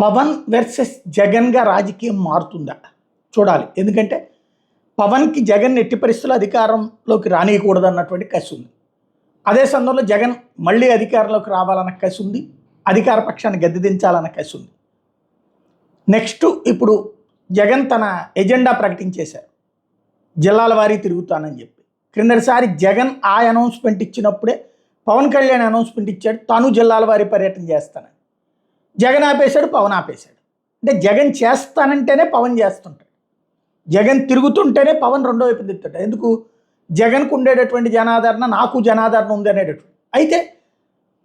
Pawan versus జగన్గా రాజకీయం మారుతుందా చూడాలి. ఎందుకంటే పవన్కి జగన్ ఎట్టి పరిస్థితుల్లో అధికారంలోకి రానియకూడదు అన్నటువంటి కసి ఉంది. అదే సందర్భంలో జగన్ మళ్ళీ అధికారంలోకి రావాలన్న కసి ఉంది, అధికార పక్షాన్ని గద్దెదించాలన్న కసి ఉంది. నెక్స్ట్ ఇప్పుడు జగన్ తన ఎజెండా ప్రకటించేశారు, జిల్లాల వారీ తిరుగుతానని చెప్పి. క్రిందటిసారి జగన్ ఆ అనౌన్స్మెంట్ ఇచ్చినప్పుడే పవన్ కళ్యాణ్ అనౌన్స్మెంట్ ఇచ్చాడు, తాను జిల్లాల వారీ పర్యటన చేస్తానని. జగన్ ఆపేశాడు, పవన్ ఆపేశాడు. అంటే జగన్ చేస్తానంటేనే పవన్ చేస్తుంటాడు, జగన్ తిరుగుతుంటేనే పవన్ రెండో వైపు తిరుగుతాడు. ఎందుకు? జగన్కు ఉండేటటువంటి జనాదరణ నాకు జనాదరణ ఉంది అనేటటువంటి. అయితే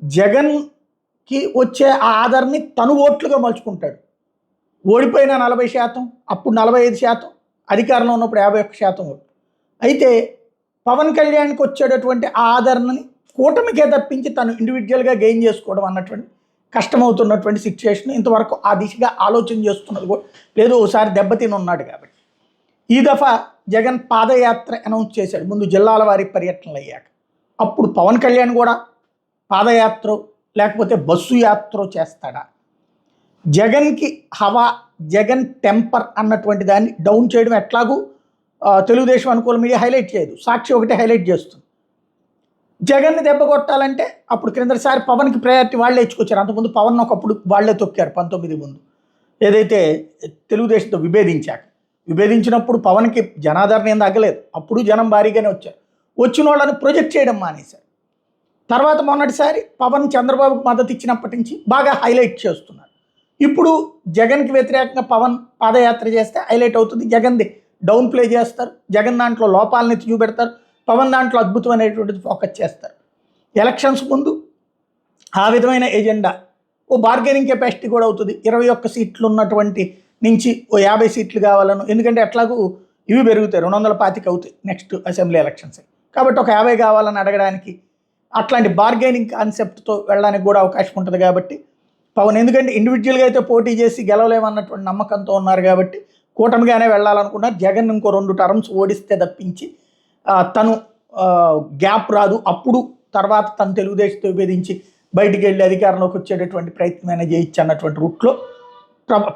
జగన్కి వచ్చే ఆ ఆదరణని తను ఓట్లుగా మలుచుకుంటాడు. ఓడిపోయిన 40%, అప్పుడు 45%, అధికారంలో ఉన్నప్పుడు 51% ఓట్లు. అయితే పవన్ కళ్యాణ్కి వచ్చేటటువంటి ఆ ఆదరణని కూటమికే తప్పించి తను ఇండివిజువల్గా గెయిన్ చేసుకోవడం అన్నటువంటి కష్టమవుతున్నటువంటి సిచ్యువేషన్. ఇంతవరకు ఆ దిశగా ఆలోచన చేస్తున్నది కూడా లేదు, ఒకసారి దెబ్బతిని ఉన్నాడు కాబట్టి. ఈ దఫా జగన్ పాదయాత్ర అనౌన్స్ చేశాడు ముందు జిల్లాల వారి పర్యటనలు అయ్యాక. అప్పుడు పవన్ కళ్యాణ్ కూడా పాదయాత్ర లేకపోతే బస్సు యాత్ర చేస్తాడా? జగన్కి హవా, జగన్ టెంపర్ అన్నటువంటి దాన్ని డౌన్ చేయడం ఎట్లాగూ తెలుగుదేశం అనుకూల మీడియా హైలైట్ చేయదు, సాక్షి ఒకటే హైలైట్ చేస్తుంది. జగన్ని దెబ్బ కొట్టాలంటే అప్పుడు క్రిందసారి పవన్కి ప్రయారిటీ వాళ్ళే ఇచ్చుకొచ్చారు. అంతకుముందు పవన్ ఒకప్పుడు వాళ్లే తొక్కారు 19 ముందు, ఏదైతే తెలుగుదేశంతో విభేదించినప్పుడు పవన్కి జనాదరణ ఏం తగ్గలేదు. అప్పుడు జనం భారీగానే వచ్చారు. వచ్చిన వాళ్ళని ప్రొజెక్ట్ చేయడం మానేశారు. తర్వాత మొన్నటిసారి పవన్ చంద్రబాబుకు మద్దతు ఇచ్చినప్పటి నుంచి బాగా హైలైట్ చేస్తున్నారు. ఇప్పుడు జగన్కి వ్యతిరేకంగా పవన్ పాదయాత్ర చేస్తే హైలైట్ అవుతుంది, జగన్ది డౌన్ ప్లే చేస్తారు. జగన్ దాంట్లో లోపాలని చూపెడతారు, పవన్ దాంట్లో అద్భుతమైనటువంటిది ఫోకస్ చేస్తారు. ఎలక్షన్స్ ముందు ఆ విధమైన ఎజెండా ఓ బార్గెనింగ్ కెపాసిటీ కూడా అవుతుంది. 21 సీట్లు ఉన్నటువంటి నుంచి ఓ 50 సీట్లు కావాలను, ఎందుకంటే ఎట్లాగూ ఇవి పెరుగుతాయి, 225 అవుతాయి నెక్స్ట్ అసెంబ్లీ ఎలక్షన్స్. కాబట్టి ఒక 50 కావాలని అడగడానికి అట్లాంటి బార్గెనింగ్ కాన్సెప్ట్తో వెళ్ళడానికి కూడా అవకాశం ఉంటుంది. కాబట్టి పవన్ ఎందుకంటే ఇండివిజువల్గా అయితే పోటీ చేసి గెలవలేమన్నటువంటి నమ్మకంతో ఉన్నారు కాబట్టి కూటమిగానే వెళ్ళాలనుకున్నారు. జగన్ ఇంకో 2 టర్మ్స్ ఓడిస్తే తప్పించి తను గ్యాప్ రాదు. అప్పుడు తర్వాత తను తెలుగుదేశంతో విభేదించి బయటికి వెళ్ళి అధికారంలోకి వచ్చేటటువంటి ప్రయత్నమైనా చేయొచ్చు అన్నటువంటి రూట్లో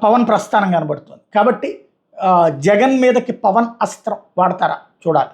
పవన్ ప్రస్థానం కనబడుతుంది. కాబట్టి జగన్ మీదకి పవన్ అస్త్రం వాడతారా చూడాలి.